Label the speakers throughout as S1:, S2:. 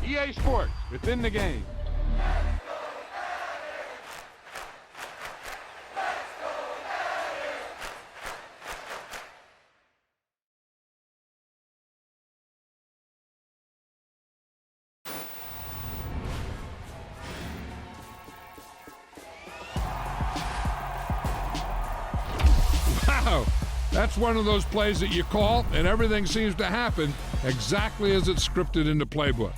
S1: EA Sports, within the game. Wow, that's one of those plays that you call and everything seems to happen exactly as it's scripted in the playbook.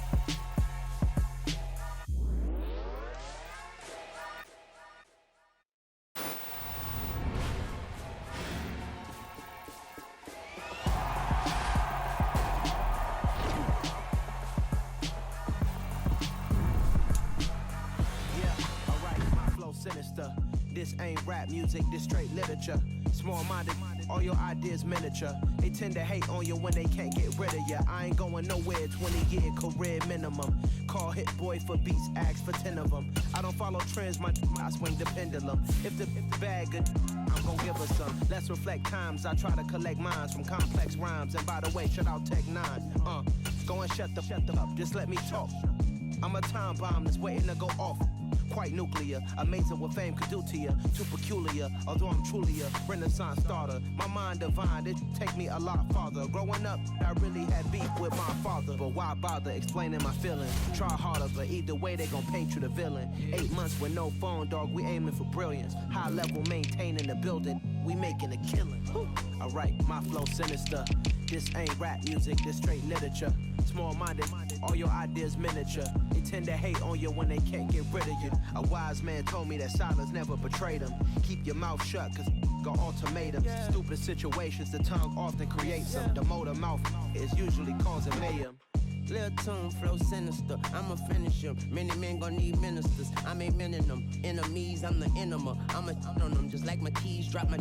S2: This ain't rap music, this straight literature. Small-minded, all your ideas miniature. They tend to hate on you when they can't get rid of you. I ain't going nowhere, 20-year career minimum. Call Hit Boy for beats, ask for 10 of them. I don't follow trends, I swing the pendulum. If the bag good, I'm gon' give her some. Let's reflect times, I try to collect minds from complex rhymes. And by the way, shout out Tech 9. Go and shut the up, just let me talk. I'm a time bomb that's waiting to go off. Quite nuclear, amazing what fame could do to you. Too peculiar, although I'm truly a renaissance starter. My mind divine, it take me a lot farther. Growing up, I really had beef with my father. But why bother explaining my feelings? Try harder, but either way they gon' paint you the villain. 8 months with no phone, dog, we aiming for brilliance. High level maintaining the building, we making a killing. Alright, my flow sinister. This ain't rap music, this straight literature. Small-minded, all your ideas miniature. They tend to hate on you when they can't get rid of you. A wise man told me that silence never betrayed him. Keep your mouth shut, cause got ultimatums. Stupid situations, the tongue often creates them. The motor mouth is usually causing mayhem.
S3: Lil' tune, flow sinister, I'ma finish him. Many men gon' need ministers, I'm a men in them. Enemies, I'm the enema. I'm on them, just like my keys, drop my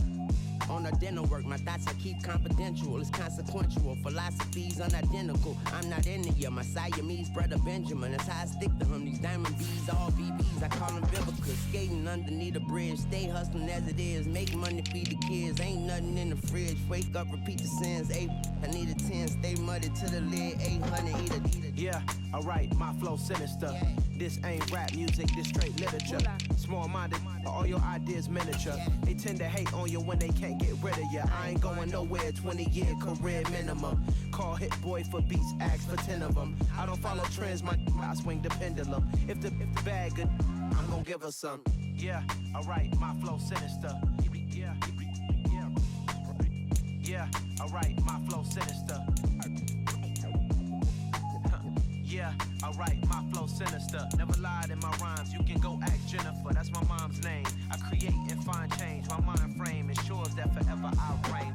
S3: on the dinner work. My thoughts I keep confidential, it's consequential. Philosophies unidentical, I'm not into you. My Siamese brother Benjamin, that's how I stick to him. These diamond bees, all BBs, I call them Vivica. Skating underneath a bridge, stay hustling as it is. Make money, feed the kids, ain't nothing in the fridge. Wake up, repeat the sins, I need a 10, stay muddy to the lid, 800, eat a.
S2: Yeah, alright, my flow sinister. This ain't rap music, this straight literature. Small-minded, all your ideas miniature. They tend to hate on you when they can't get rid of you. I ain't going nowhere, 20-year career minimum. Call Hit Boy for beats, ask for 10 of them. I don't follow trends, I swing the pendulum. If the bag good, I'm gon' give her some. Yeah, alright, my flow sinister. Yeah, alright, my flow sinister. Yeah, alright, my flow sinister. Never lied in my rhymes, you can go ask Jennifer. That's my mom's name. I create and find change. My mind frame ensures that forever I reign.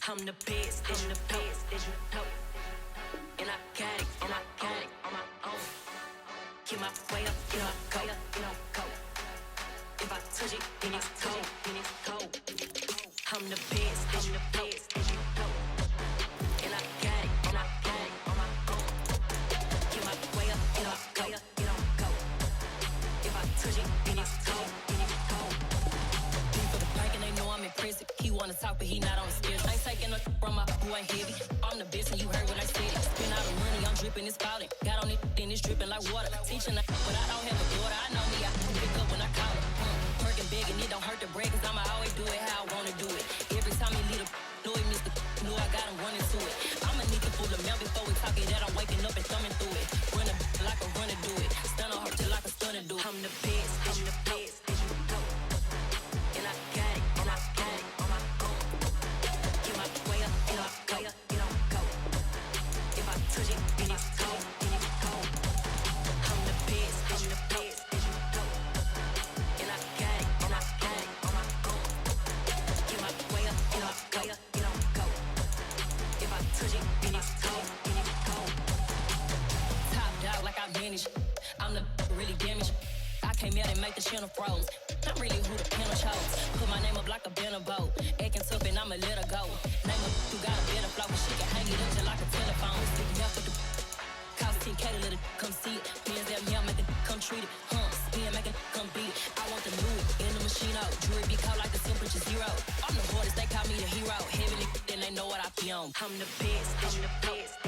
S4: I'm the best, I'm the best, did you know? And I got it, on my own. Get my way up, get my go. If I touch it, then it's cold. I'm the best, I'm the best, did you know? And I got it, on my own. Get my way up, get my go. If I touch it, then it's cold. For the prank and they know I'm impressive. He wanna talk, but he not on the schedule. I ain't taking no from my who ain't heavy. I'm the best and you heard what I said. Spend all the money, I'm dripping, it's falling. Got on it, then it's dripping like water. Teaching but I don't have a daughter. I know me, I can pick up when I call her. Working big and it don't hurt to break, cause I'ma always do it how I wanna do it. Every time he lead a know he missed the know I got him running to it. I'ma need to pull the mail before we talk it that I'm waking up and thumbing through it. Run a like a runner do it. Stun on her till like a stunner do it. I'm the best, I'm the best, did you know? And I got it, on my own. Get my way up, get my go. If I touch it, then it's cold. I'm the best, did you know? And I got it, on my own. Get my way up, get my go. If I touch it, then it's cold. Top dog like I manage. I'm the really damaged. I came out and make the channel froze. I'm really who the panel chose. Put my name up like a banner boat. Acting tough and I'ma let her go. Name her who got a better flow, but she can hang it up just like a telephone. Sticking up with the cost 10K to let it come see it. Hands down here, make it come treat it. Spin, make it come beat it. I want the new in the machine out. Jewelry be cold like the temperature 0. I'm the hardest, they call me the hero. Heavily, then they know what I be on. I'm the best, I'm the best.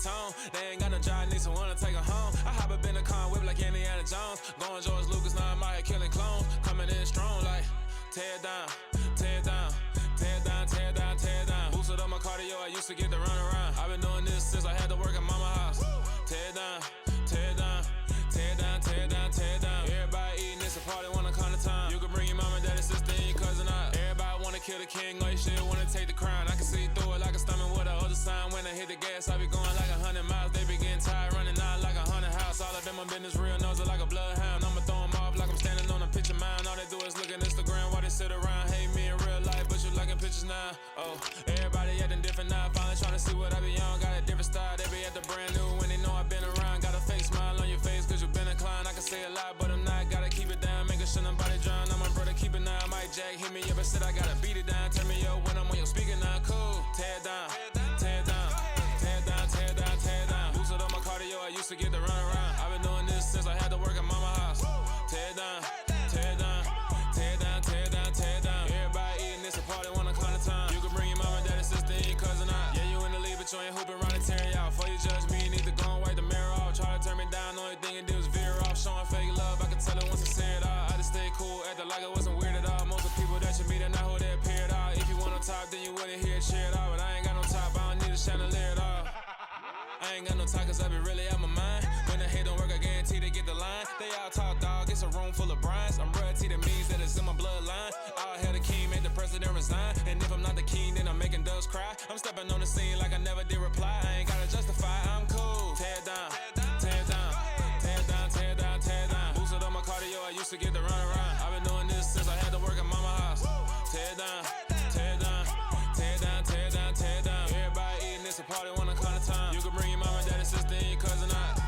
S5: tone. They ain't got no job, need someone to take her home. I hop up in the car, whip like Indiana Jones. Going George Lucas, now I'm out here killing clones. Coming in strong like, tear it down, tear it down. Tear it down, tear it down, tear it down. Boosted up my cardio, I used to get to run around. I've been doing this since I had to work at mama house. Tear it down, tear it down, tear it down, tear it down, tear it down. Everybody eating this, a party wanna come to time. You can bring your mama, daddy, sister, and your cousin out. Everybody wanna kill the king, or you shit wanna take the crown. I can see through it like a stomach with a other sign. When I hit the gas, I be going like 100 miles. They be getting tired, running out like 100 house. All of them my business real, nose it like a bloodhound. I'ma throw them off like I'm standing on a picture mound. All they do is look at Instagram while they sit around. Hate me in real life, but you liking pictures now. Oh, everybody acting different now. Finally trying to see what I be on. Got a different style, they be at the brand new when they know I've been around. Got a fake smile on your face cause you been inclined. I can say a lot, but I'm not. Gotta keep it down, making sure nobody drown. I'm my brother, keep it now. Mike Jack hit me up and said I gotta beat it down. Tell me yo when I'm on your speaker now. Cool, tear it down, tear it down, tear it down, tear it down, tear it down. Boosted up my cardio, I used to get to run around. I've been doing this since I had to work at mama house. Tear it down, tear it down, tear it down, tear it down, tear it down. Everybody eating this, a party wanna come to time. You can bring your mama, daddy, sister, and your cousin out. Yeah, you in the lead, but you ain't hooping around and tear you out. Before you judge me, you need to go and wipe the mirror off. Try to turn me down, only thing you did was veer off. Showing fake love, I can tell it once I say it all. I just stay cool, acting like it wasn't weird at all. Most of the people that you meet are not who they appear at all. If you want on top, then you wouldn't hear it cheer at all. But I ain't got no top, I don't need a chandelier at all. I ain't got no time cause I be really out my mind. When the hate don't work, I guarantee they get the line. They all talk dog, it's a room full of brines. I'm royalty, that means that it's in my bloodline. All hail the king, make the president resign. And if I'm not the king, then I'm making doves cry. I'm stepping on the scene like I never did reply. I ain't gotta justify, I'm cool. Tear it down, tear it down, tear it down, tear it down, tear it down. Boosted up my cardio, I used to get to run around. I've been doing this since I had to work at mama house. Tear it down, tear it down, tear it down, tear it down, tear it down. Everybody eating this, a party wanna come to time. You can bring your mama, daddy, sister, and your cousin out.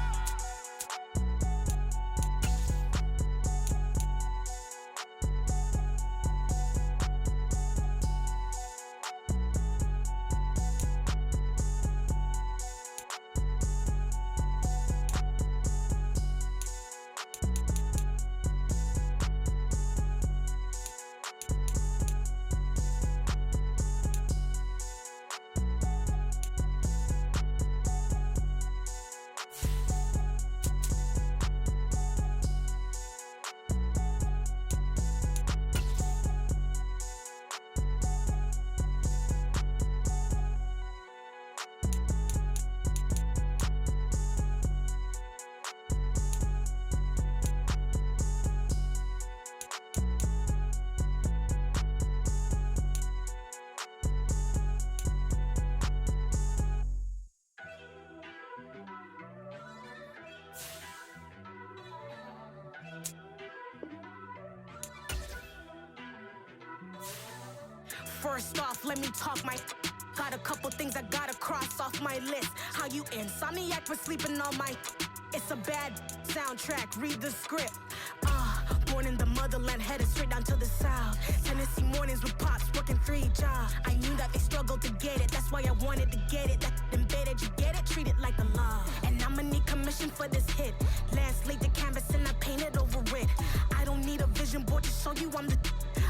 S6: First off, let me talk my. Got a couple things I gotta cross off my list. How you insomniac for sleeping on my. It's a bad soundtrack, read the script. Born in the motherland, headed straight down to the south. Tennessee mornings with pops, working 3 jobs. I knew that they struggled to get it, that's why I wanted to get it. That embedded, you get it, treat it like the law. And I'ma need commission for this hit. Last laid the canvas and I painted over it. I don't need a vision board to show you I'm the.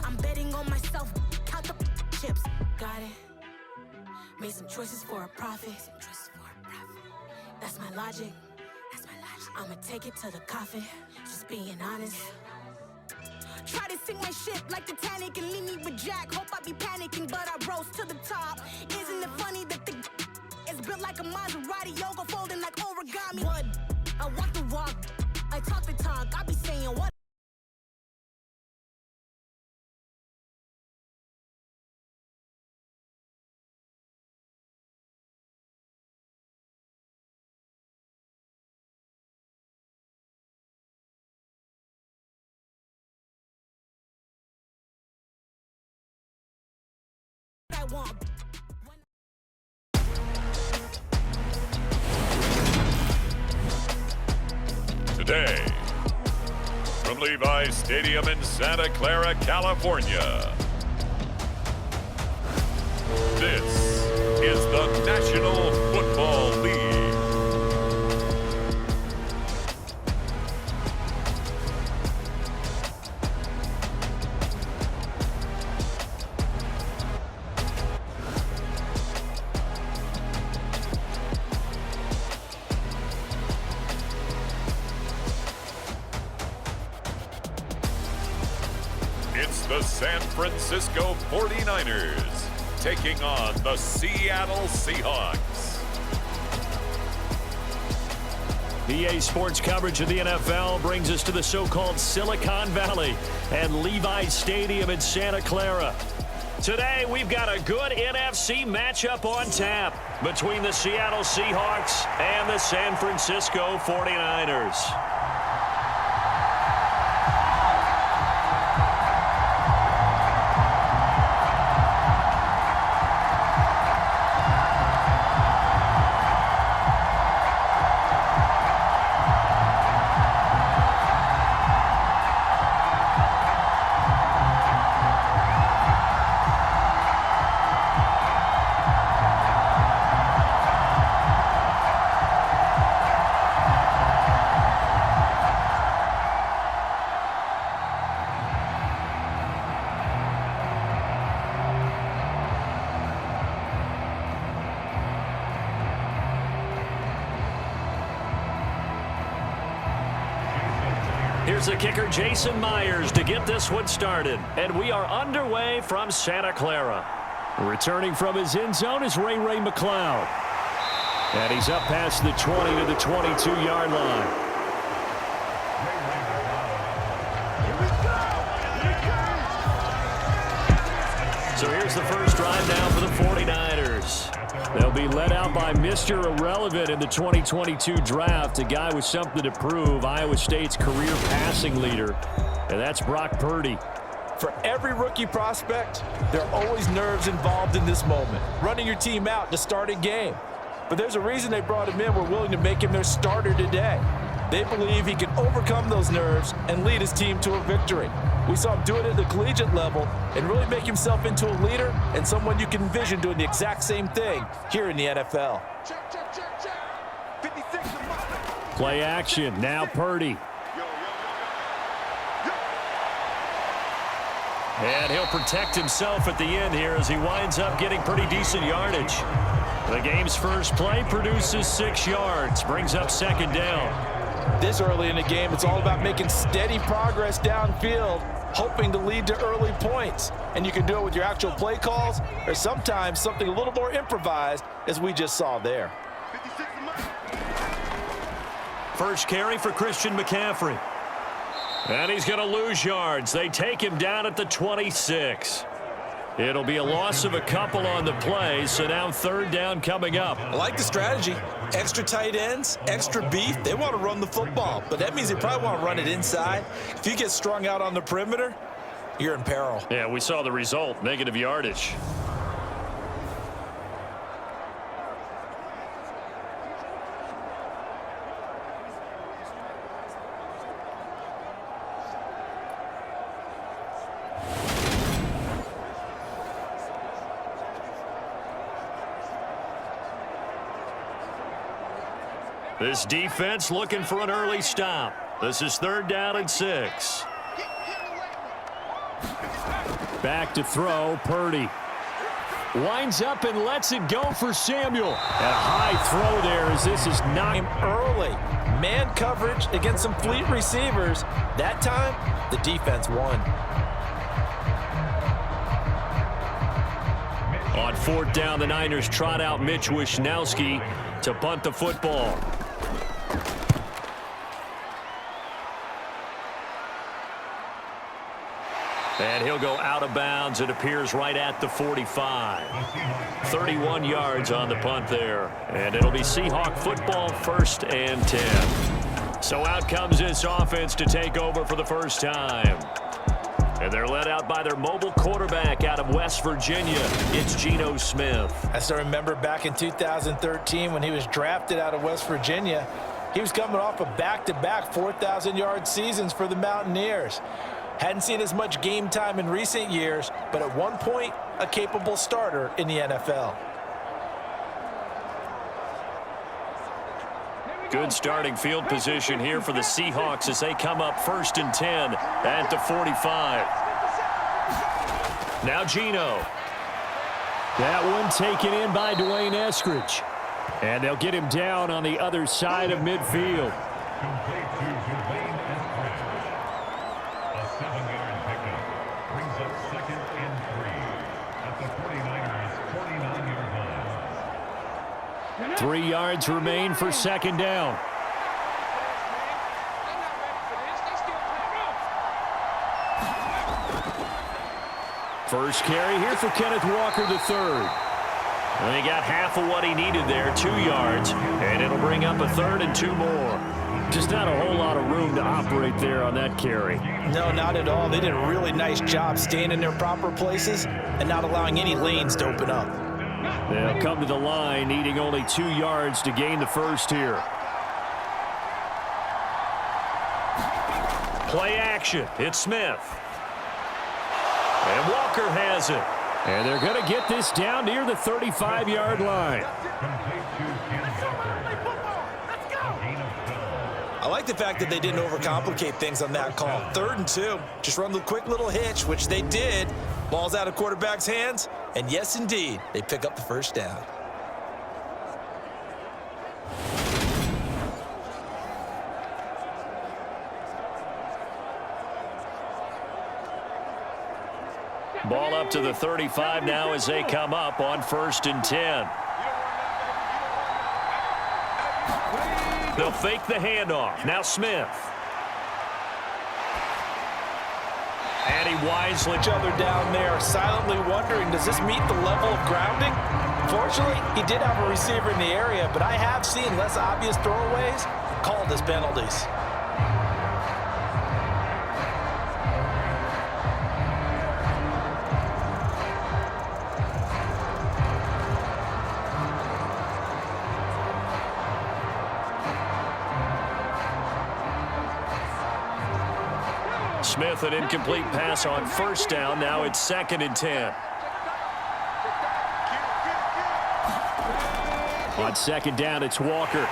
S6: I'm betting on myself, count the chips. Got it. Made some choices for a profit. That's my logic. I'ma take it to the coffin, just being honest. Try to sing my shit like Titanic and leave me with Jack. Hope I be panicking, but I rose to the top. Isn't it funny that the is built like a Maserati, yoga folding like origami? What? I walk the walk, I talk the talk. I be saying what? I want.
S7: Today, from Levi's Stadium in Santa Clara, California, this is the National Football League. It's the San Francisco 49ers taking on the Seattle Seahawks.
S8: EA Sports coverage of the NFL brings us to the so-called Silicon Valley and Levi's Stadium in Santa Clara. Today, we've got a good NFC matchup on tap between the Seattle Seahawks and the San Francisco 49ers. Here's the kicker, Jason Myers, to get this one started. And we are underway from Santa Clara. Returning from his end zone is Ray McLeod. And he's up past the 20 to the 22-yard line. So here's the first drive now for the 49ers. They'll be led out by Mr. Irrelevant in the 2022 draft, a guy with something to prove, Iowa State's career passing leader, and that's Brock Purdy.
S9: For every rookie prospect, there are always nerves involved in this moment, running your team out to start a game. But there's a reason they brought him in. We're willing to make him their starter today. They believe he can overcome those nerves and lead his team to a victory. We saw him do it at the collegiate level and really make himself into a leader and someone you can envision doing the exact same thing here in the NFL.
S8: Play action, now Purdy. And he'll protect himself at the end here as he winds up getting pretty decent yardage. The game's first play produces 6 yards, brings up second down.
S9: This early in the game, it's all about making steady progress downfield, hoping to lead to early points. And you can do it with your actual play calls or sometimes something a little more improvised, as we just saw there.
S8: First carry for Christian McCaffrey. And he's going to lose yards. They take him down at the 26. It'll be a loss of a couple on the play, so now third down coming up.
S9: I like the strategy. Extra tight ends, extra beef. They want to run the football, but that means they probably want to run it inside. If you get strung out on the perimeter, you're in peril.
S8: Yeah, we saw the result, negative yardage. This defense looking for an early stop. This is third down and 6. Back to throw, Purdy. Winds up and lets it go for Samuel. And a high throw there as this is not
S9: early. Man coverage against some fleet receivers. That time, the defense won.
S8: On fourth down, the Niners trot out Mitch Wishnowski to punt the football. And he'll go out of bounds. It appears right at the 45. 31 yards on the punt there. And it'll be Seahawk football, 1st and 10. So out comes this offense to take over for the first time. And they're led out by their mobile quarterback out of West Virginia. It's Geno Smith.
S9: I still remember back in 2013 when he was drafted out of West Virginia. He was coming off of back-to-back 4,000-yard seasons for the Mountaineers. Hadn't seen as much game time in recent years, but at one point, a capable starter in the NFL.
S8: Good starting field position here for the Seahawks as they come up 1st and 10 at the 45. Now Geno. That one taken in by Dwayne Eskridge. And they'll get him down on the other side of midfield. 3 yards remain for second down. First carry here for Kenneth Walker III. And he got half of what he needed there, 2 yards, and it'll bring up a 3rd and 2 more. Just not a whole lot of room to operate there on that carry.
S9: No, not at all. They did a really nice job staying in their proper places and not allowing any lanes to open up.
S8: They'll come to the line, needing only 2 yards to gain the first here. Play action. It's Smith. And Walker has it. And they're going to get this down near the 35-yard line.
S9: I like the fact that they didn't overcomplicate things on that call. 3rd and 2. Just run the quick little hitch, which they did. Ball's out of quarterback's hands. And yes, indeed, they pick up the first down.
S8: Ball up to the 35 now as they come up on 1st and 10. They'll fake the handoff. Now Smith. And he wisely
S9: Each other down there, silently wondering, does this meet the level of grounding? Fortunately, he did have a receiver in the area, but I have seen less obvious throwaways called as penalties.
S8: Smith, an incomplete pass on 1st down. Now it's 2nd and 10. On 2nd down, it's Walker.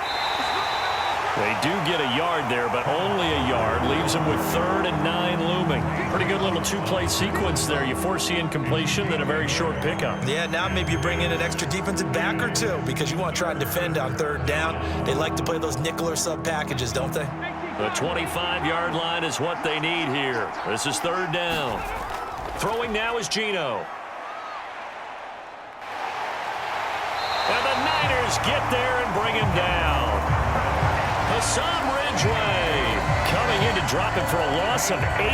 S8: They do get a yard there, but only a yard. Leaves them with 3rd and 9 looming. Pretty good little 2-play sequence there. You force the incompletion, then a very short pickup.
S9: Yeah, now maybe you bring in an extra defensive back or two because you want to try and defend on 3rd down. They like to play those nickel or sub packages, don't they?
S8: The 25-yard line is what they need here. This is 3rd down. Throwing now is Geno. And the Niners get there and bring him down. Hassan Ridgeway coming in to drop it for a loss of 8,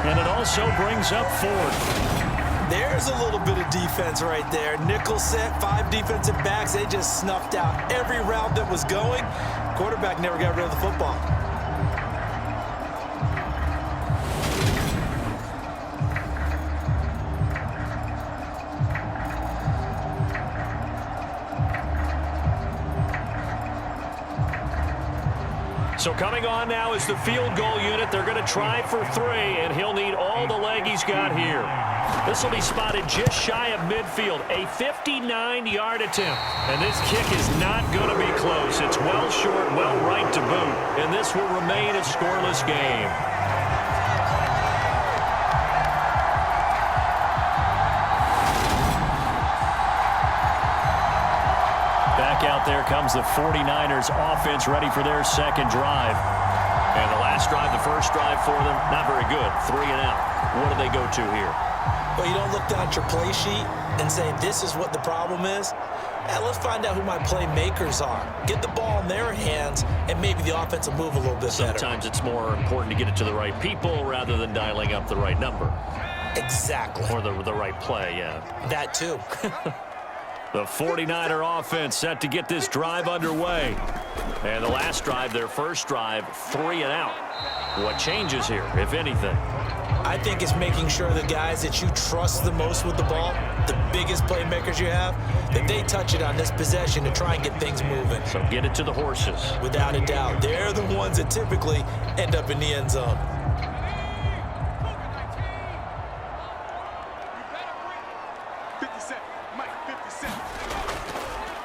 S8: and it also brings up 4th.
S9: There's a little bit of defense right there. Nickel set, 5 defensive backs. They just snuffed out every route that was going. Quarterback never got rid of the football.
S8: So coming on now is the field goal unit. They're going to try for 3, and he'll need all the leg he's got here. This will be spotted just shy of midfield, a 59-yard attempt. And this kick is not going to be close. It's well short, well right to boot, and this will remain a scoreless game. Back out there comes the 49ers offense ready for their 2nd drive. And the last drive, the first drive for them, not very good. 3 and out. What do they go to here?
S9: Well, you don't look down at your play sheet and say, this is what the problem is. Let's find out who my playmakers are. Get the ball in their hands, and maybe the offense will move a little bit better.
S8: Sometimes it's more important to get it to the right people rather than dialing up the right number.
S9: Exactly.
S8: Or the right play, yeah.
S9: That too.
S8: The 49er offense set to get this drive underway. And the last drive, their first drive, 3 and out. What changes here, if anything?
S9: I think it's making sure the guys that you trust the most with the ball, the biggest playmakers you have, that they touch it on this possession to try and get things moving.
S8: So get it to the horses.
S9: Without a doubt. They're the ones that typically end up in the end zone.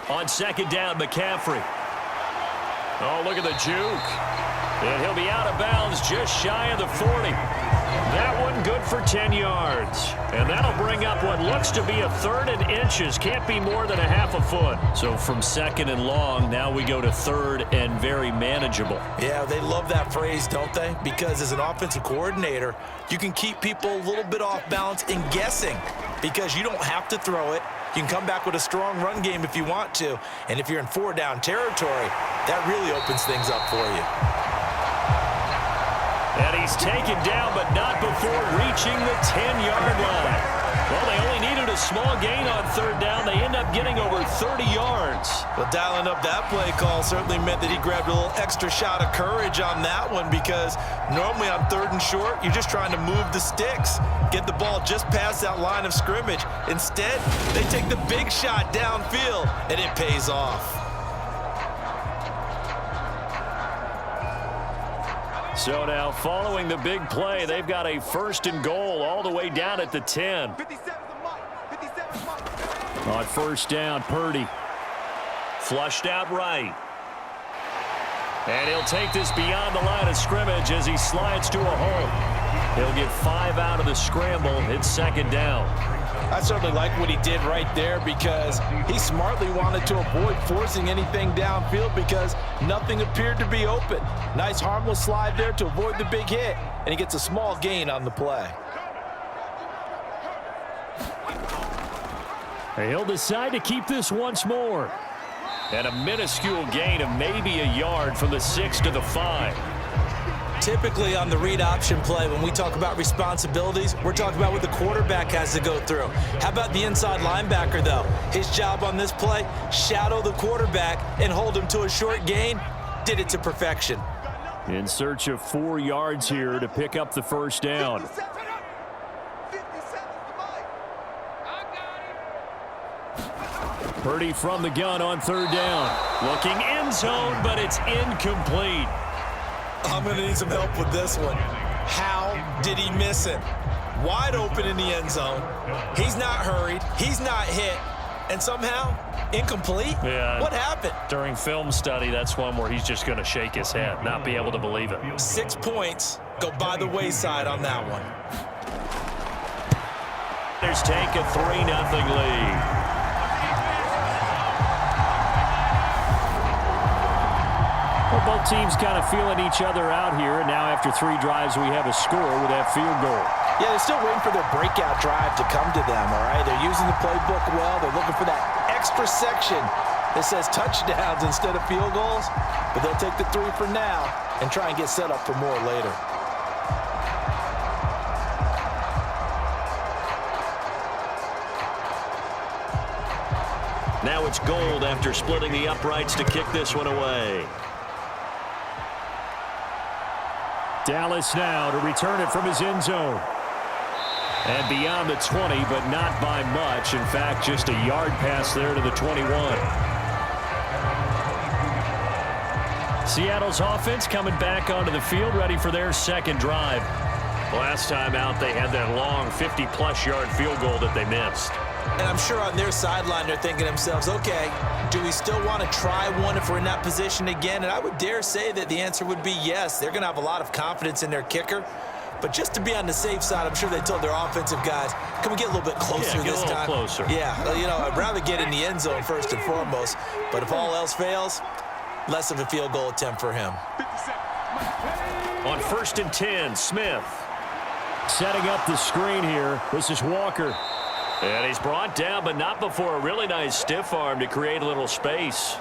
S8: On 2nd down, McCaffrey. Oh, look at the juke. And he'll be out of bounds just shy of the 40. That one good for 10 yards. And that'll bring up what looks to be a 3rd and inches. Can't be more than a half a foot. So from 2nd and long, now we go to 3rd and very manageable.
S9: Yeah, they love that phrase, don't they? Because as an offensive coordinator, you can keep people a little bit off balance and guessing. because you don't have to throw it. You can come back with a strong run game if you want to. And if you're in 4-down territory, that really opens things up for you.
S8: And he's taken down, but not before reaching the 10-yard line. Well, they only needed a small gain on 3rd down. They end up getting over 30 yards.
S9: Well, dialing up that play call certainly meant that he grabbed a little extra shot of courage on that one, because normally on 3rd and short, you're just trying to move the sticks, get the ball just past that line of scrimmage. Instead, they take the big shot downfield, and it pays off.
S8: So now, following the big play, they've got a 1st and goal all the way down at the 10. On 1st down, Purdy. Flushed out right. And he'll take this beyond the line of scrimmage as he slides to a hole. He'll get 5 out of the scramble. It's 2nd down.
S9: I certainly like what he did right there, because he smartly wanted to avoid forcing anything downfield because nothing appeared to be open. Nice harmless slide there to avoid the big hit, and he gets a small gain on the play.
S8: He'll decide to keep this once more. And a minuscule gain of maybe a yard from the 6 to the 5.
S9: Typically on the read option play, when we talk about responsibilities, we're talking about what the quarterback has to go through. How about the inside linebacker, though? His job on this play, shadow the quarterback and hold him to a short gain. Did it to perfection.
S8: In search of 4 yards here to pick up the 1st down. Purdy from the gun on 3rd down. Looking end zone, but it's incomplete.
S9: I'm going to need some help with this one. How did he miss it? Wide open in the end zone. He's not hurried. He's not hit. And somehow, incomplete?
S8: Yeah.
S9: What happened?
S8: During film study, that's one where he's just going to shake his head, not be able to believe it.
S9: 6 points go by the wayside on that one.
S8: There's take a 3-0 lead. Well, both teams kind of feeling each other out here, and now after 3 drives, we have a score with that field goal.
S9: Yeah, they're still waiting for their breakout drive to come to them, all right? They're using the playbook well. They're looking for that extra section that says touchdowns instead of field goals, but they'll take the 3 for now and try and get set up for more later.
S8: Now it's Gold after splitting the uprights to kick this one away. Dallas now to return it from his end zone. And beyond the 20, but not by much. In fact, just a yard pass there to the 21. Seattle's offense coming back onto the field, ready for their 2nd drive. Last time out, they had that long 50-plus yard field goal that they missed.
S9: And I'm sure on their sideline, they're thinking to themselves, okay, do we still want to try one if we're in that position again? And I would dare say that the answer would be yes. They're going to have a lot of confidence in their kicker. But just to be on the safe side, I'm sure they told their offensive guys, can we get a little bit closer this time?
S8: Yeah, get a little closer.
S9: Yeah, you know, I'd rather get in the end zone first and foremost. But if all else fails, less of a field goal attempt for him.
S8: On 1st and 10, Smith. Setting up the screen here. This is Walker. And he's brought down, but not before a really nice stiff arm to create a little space.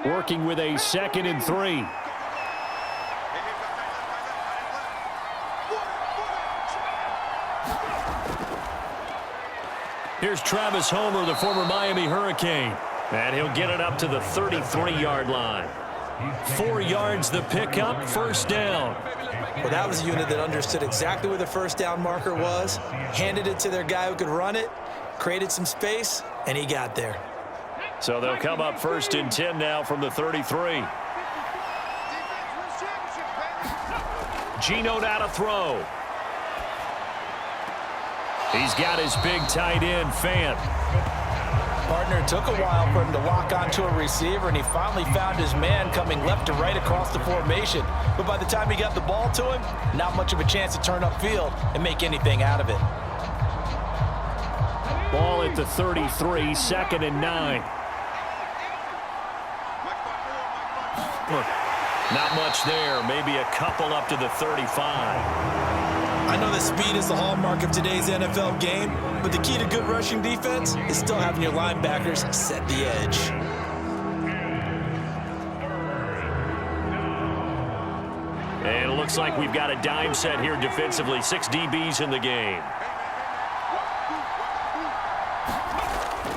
S8: Working with a 2nd and 3. Here's Travis Homer, the former Miami Hurricane. And he'll get it up to the 33-yard line. 4 yards the pickup, 1st down.
S9: Well, that was a unit that understood exactly where the 1st down marker was, handed it to their guy who could run it, created some space, and he got there.
S8: So they'll come up 1st and 10 now from the 33. Geno now to throw. He's got his big tight end, Fant.
S9: Partner, it took a while for him to lock onto a receiver, and he finally found his man coming left to right across the formation. But by the time he got the ball to him, not much of a chance to turn upfield and make anything out of it.
S8: Ball at the 33, 2nd and 9. Not much there. Maybe a couple up to the 35.
S9: I know that speed is the hallmark of today's NFL game, but the key to good rushing defense is still having your linebackers set the edge.
S8: And it looks like we've got a dime set here defensively. 6 DBs in the game.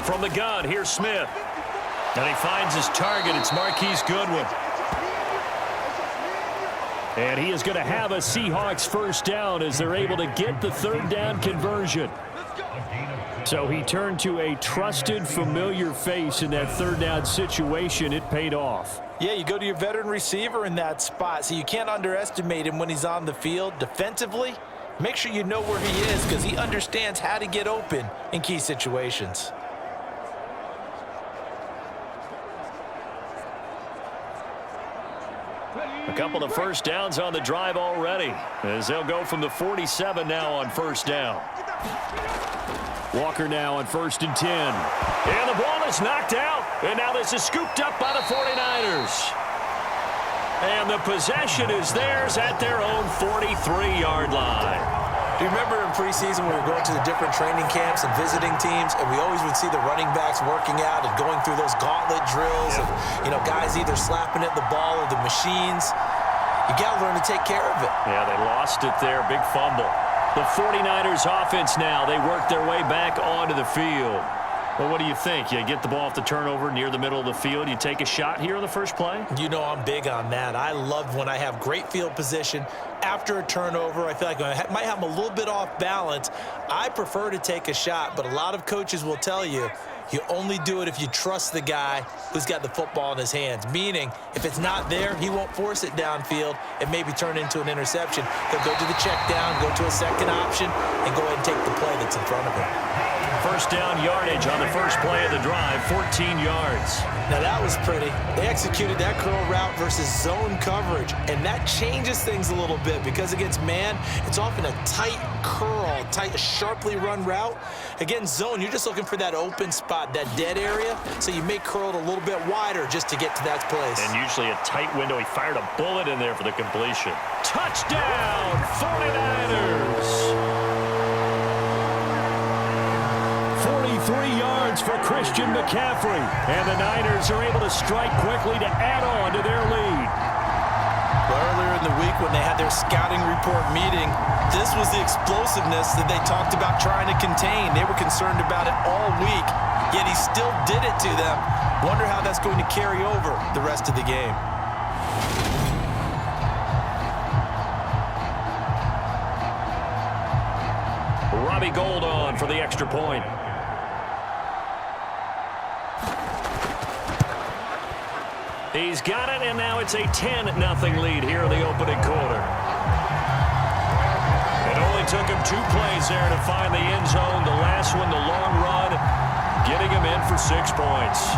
S8: From the gun, here's Smith. And he finds his target. It's Marquise Goodwin. And he is going to have a Seahawks first down as they're able to get the 3rd down conversion. So he turned to a trusted, familiar face in that 3rd down situation. It paid off.
S9: Yeah, you go to your veteran receiver in that spot, so you can't underestimate him when he's on the field. Defensively, make sure you know where he is because he understands how to get open in key situations.
S8: A couple of first downs on the drive already as they'll go from the 47 now on first down. Walker now on 1st and 10. And the ball is knocked out. And now this is scooped up by the 49ers. And the possession is theirs at their own 43-yard line.
S9: Do you remember in preseason we were going to the different training camps and visiting teams, and we always would see the running backs working out and going through those gauntlet drills, and, you know, guys either slapping at the ball or the machines. You got to learn to take care of it.
S8: Yeah, they lost it there. Big fumble. The 49ers offense now. They work their way back onto the field. Well, what do you think? You get the ball off the turnover near the middle of the field. You take a shot here on the first play?
S9: You know I'm big on that. I love when I have great field position after a turnover. I feel like I might have them a little bit off balance. I prefer to take a shot, but a lot of coaches will tell you you only do it if you trust the guy who's got the football in his hands. Meaning, if it's not there, he won't force it downfield and maybe turn into an interception. He'll go to the check down, go to a second option, and go ahead and take the play that's in front of him.
S8: First down yardage on the first play of the drive, 14 yards.
S9: Now that was pretty. They executed that curl route versus zone coverage, and that changes things a little bit because against man, it's often a tight curl, tight, sharply run route. Against zone, you're just looking for that open spot, that dead area, so you may curl it a little bit wider just to get to that place.
S8: And usually a tight window. He fired a bullet in there for the completion. Touchdown, 49ers! 43 yards for Christian McCaffrey. And the Niners are able to strike quickly to add on to their lead.
S9: Well, earlier in the week when they had their scouting report meeting, this was the explosiveness that they talked about trying to contain. They were concerned about it all week, yet he still did it to them. Wonder how that's going to carry over the rest of the game.
S8: Robbie Gould on for the extra point. He's got it, and now it's a 10-0 lead here in the opening quarter. It only took him 2 plays there to find the end zone. The last one, the long run, getting him in for 6 points.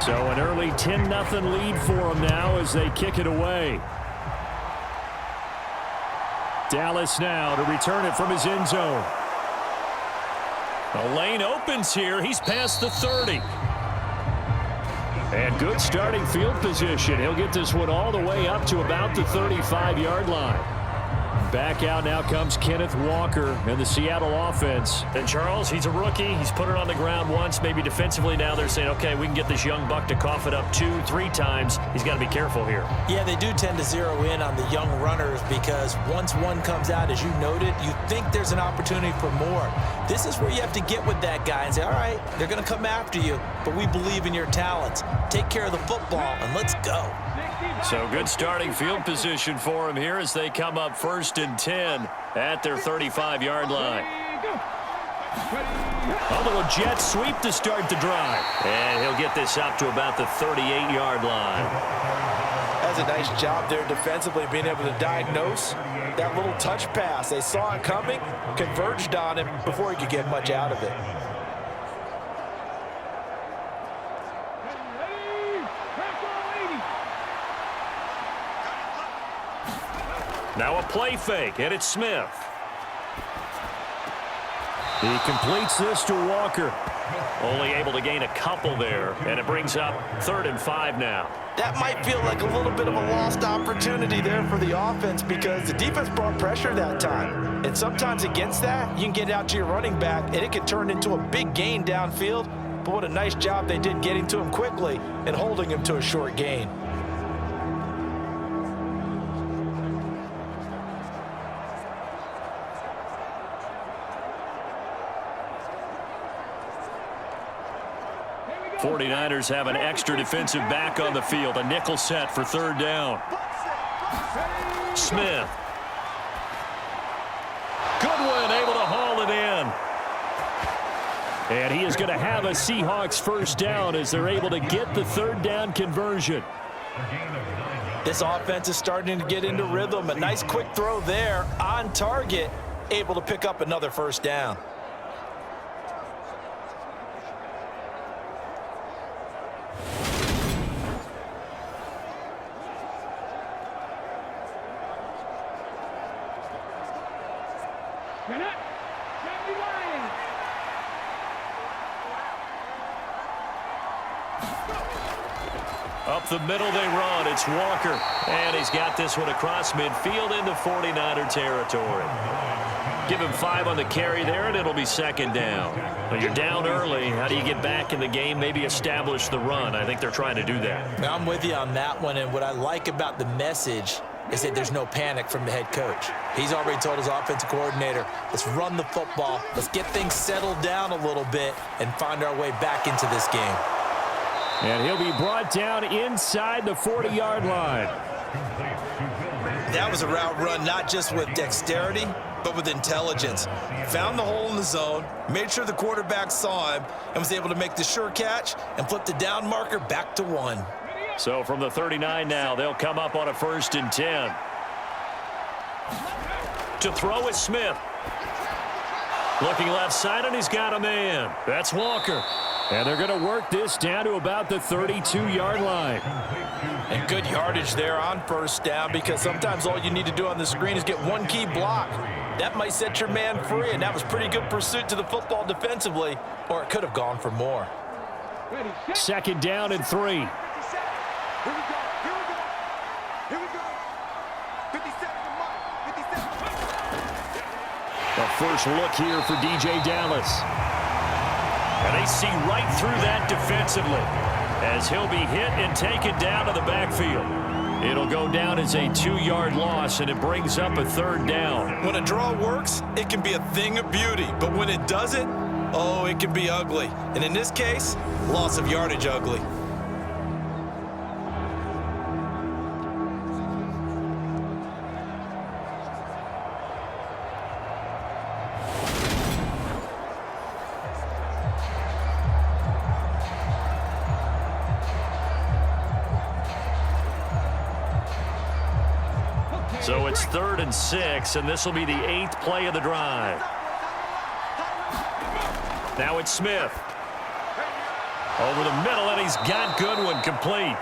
S8: So an early 10-0 lead for them now as they kick it away. Dallas now to return it from his end zone. The lane opens here. He's past the 30. And good starting field position. He'll get this one all the way up to about the 35-yard line. Back out now comes Kenneth Walker and the Seattle offense. And Charles, he's a rookie. He's put it on the ground once. Maybe defensively now they're saying, okay, we can get this young buck to cough it up 2-3 times. He's got to be careful here.
S9: Yeah, they do tend to zero in on the young runners because once one comes out, as you noted, you think there's an opportunity for more. This is where you have to get with that guy and say, all right, they're going to come after you, but we believe in your talents. Take care of the football, and let's go.
S8: So good starting field position for him here as they come up 1st and 10 at their 35-yard line. A little jet sweep to start the drive. And he'll get this up to about the 38-yard line.
S9: That's a nice job there defensively, being able to diagnose that little touch pass. They saw it coming, converged on him before he could get much out of it.
S8: Now a play fake, and it's Smith. He completes this to Walker. Only able to gain a couple there, and it brings up 3rd and 5 now.
S9: That might feel like a little bit of a lost opportunity there for the offense because the defense brought pressure that time. And sometimes against that, you can get out to your running back, and it can turn into a big gain downfield. But what a nice job they did getting to him quickly and holding him to a short gain.
S8: '49ers have an extra defensive back on the field. A nickel set for 3rd down. Smith. Goodwin able to haul it in. And he is going to have a Seahawks 1st down as they're able to get the 3rd down conversion.
S9: This offense is starting to get into rhythm. A nice quick throw there on target, able to pick up another 1st down.
S8: Up the middle they run. It's Walker. And he's got this one across midfield into 49er territory. Give him 5 on the carry there, and it'll be 2nd down. Well, you're down early. How do you get back in the game, maybe establish the run? I think they're trying to do that.
S9: I'm with you on that one, and what I like about the message is that there's no panic from the head coach. He's already told his offensive coordinator, let's run the football, let's get things settled down a little bit and find our way back into this game.
S8: And he'll be brought down inside the 40-yard line.
S9: That was a route run not just with dexterity, but with intelligence. Found the hole in the zone, made sure the quarterback saw him, and was able to make the sure catch and flip the down marker back to 1.
S8: So from the 39 now, they'll come up on a 1st and 10. To throw is Smith. Looking left side, and he's got a man. That's Walker. And they're going to work this down to about the 32-yard line.
S9: And good yardage there on 1st down, because sometimes all you need to do on the screen is get one key block. That might set your man free, and that was pretty good pursuit to the football defensively, or it could have gone for more.
S8: 2nd down and 3. A first look here for DJ Dallas. And they see right through that defensively as he'll be hit and taken down to the backfield. It'll go down as a 2-yard loss, and it brings up a 3rd down.
S9: When a draw works, it can be a thing of beauty. But when it doesn't, oh, it can be ugly. And in this case, loss of yardage ugly.
S8: So it's 3rd and 6, and this will be the 8th play of the drive. Now it's Smith. Over the middle, and he's got Goodwin complete.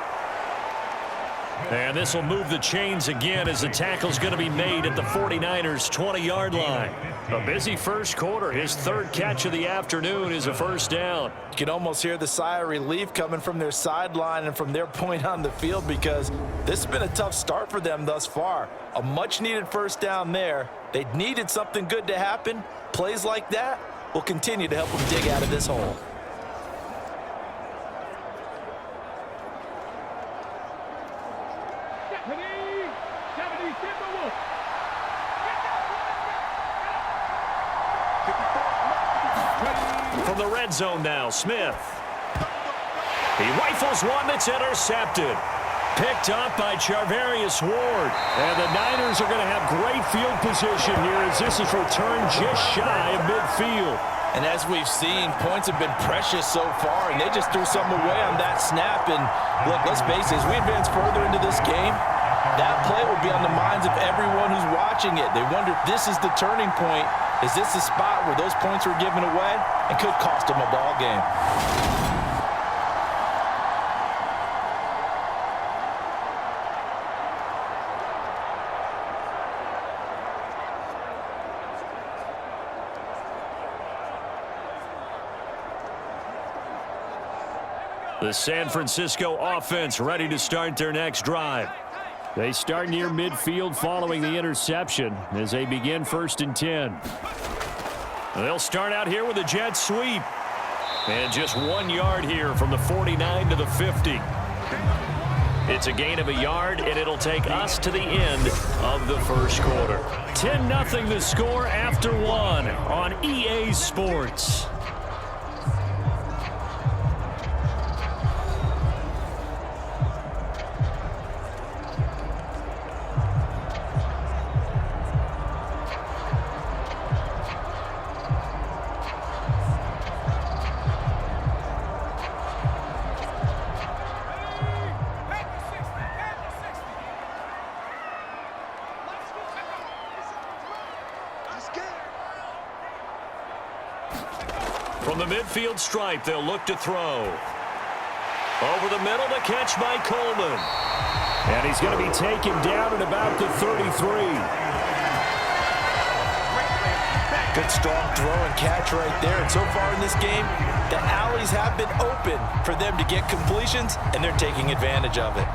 S8: And this will move the chains again as the tackle's going to be made at the 49ers' 20-yard line. A busy first quarter. His 3rd catch of the afternoon is a 1st down.
S9: You can almost hear the sigh of relief coming from their sideline and from their point on the field, because this has been a tough start for them thus far. A much-needed 1st down there. They needed something good to happen. Plays like that will continue to help them dig out of this hole.
S8: From the red zone now, Smith. He rifles one that's intercepted. Picked up by Charvarius Ward. And the Niners are going to have great field position here as this is returned just shy of midfield.
S9: And as we've seen, points have been precious so far, and they just threw something away on that snap. And look, let's face it, as we advance further into this game, that play will be on the minds of everyone who's watching it. They wonder if this is the turning point. Is this the spot where those points were given away? It could cost them a ball game.
S8: The San Francisco offense ready to start their next drive. They start near midfield following the interception as they begin 1st and 10. They'll start out here with a jet sweep. And just 1 yard here from the 49 to the 50. It's a gain of a yard, and it'll take us to the end of the first quarter. 10-0 the score after 1 on EA Sports. From the midfield stripe, they'll look to throw. Over the middle, the catch by Coleman. And he's going to be taken down at about the 33.
S9: Good strong throw and catch right there. And so far in this game, the alleys have been open for them to get completions, and they're taking advantage of it.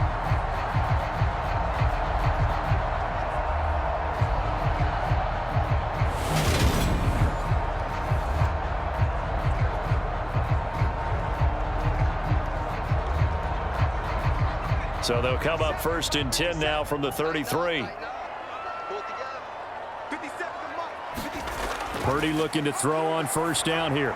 S8: So they'll come up 1st and 10 now from the 33. Purdy looking to throw on 1st down here.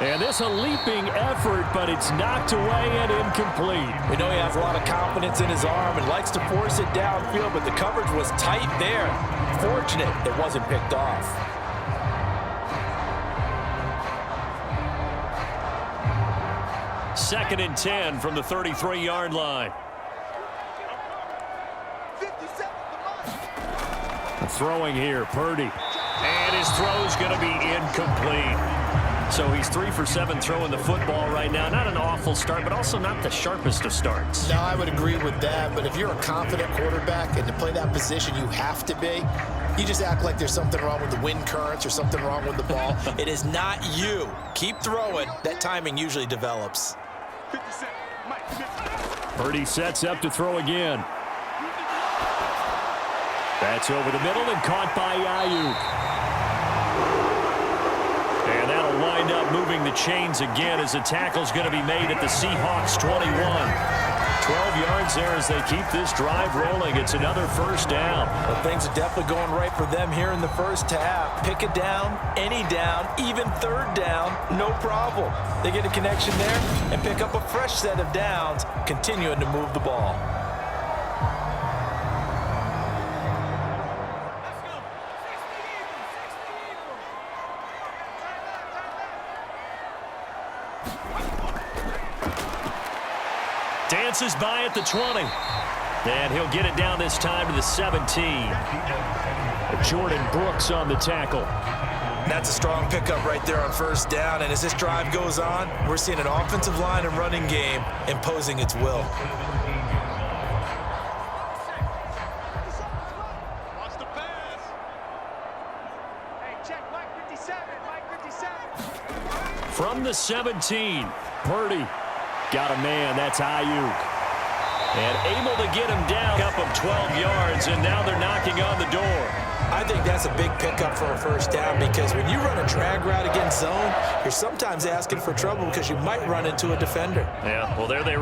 S8: And this a leaping effort, but it's knocked away and incomplete.
S9: We know he has a lot of confidence in his arm and likes to force it downfield, but the coverage was tight there. Fortunate it wasn't picked off.
S8: 2nd and 10 from the 33-yard line. Throwing here, Purdy. And his throw's going to be incomplete. So he's 3 for 7 throwing the football right now. Not an awful start, but also not the sharpest of starts.
S10: No, I would agree with that. But if you're a confident quarterback and to play that position you have to be, you just act like there's something wrong with the wind currents or something wrong with the ball.
S9: It is not you. Keep throwing. That timing usually develops.
S8: Purdy sets up to throw again. That's over the middle and caught by Ayuk. And that'll wind up moving the chains again as the tackle's going to be made at the Seahawks 21. 12 yards there as they keep this drive rolling. It's another 1st down.
S9: Well, things are definitely going right for them here in the first half. Pick a down, any down, even 3rd down, no problem. They get a connection there and pick up a fresh set of downs, continuing to move the ball.
S8: Dances by at the 20. And he'll get it down this time to the 17. Jordan Brooks on the tackle.
S9: That's a strong pickup right there on 1st down. And as this drive goes on, we're seeing an offensive line and running game imposing its will.
S8: From the 17, Purdy got a man. That's Ayuk. And able to get him down up of 12 yards, and now they're knocking on the door.
S9: I think that's a big pickup for a 1st down because when you run a drag route against zone, you're sometimes asking for trouble because you might run into a defender.
S8: Yeah, well, there they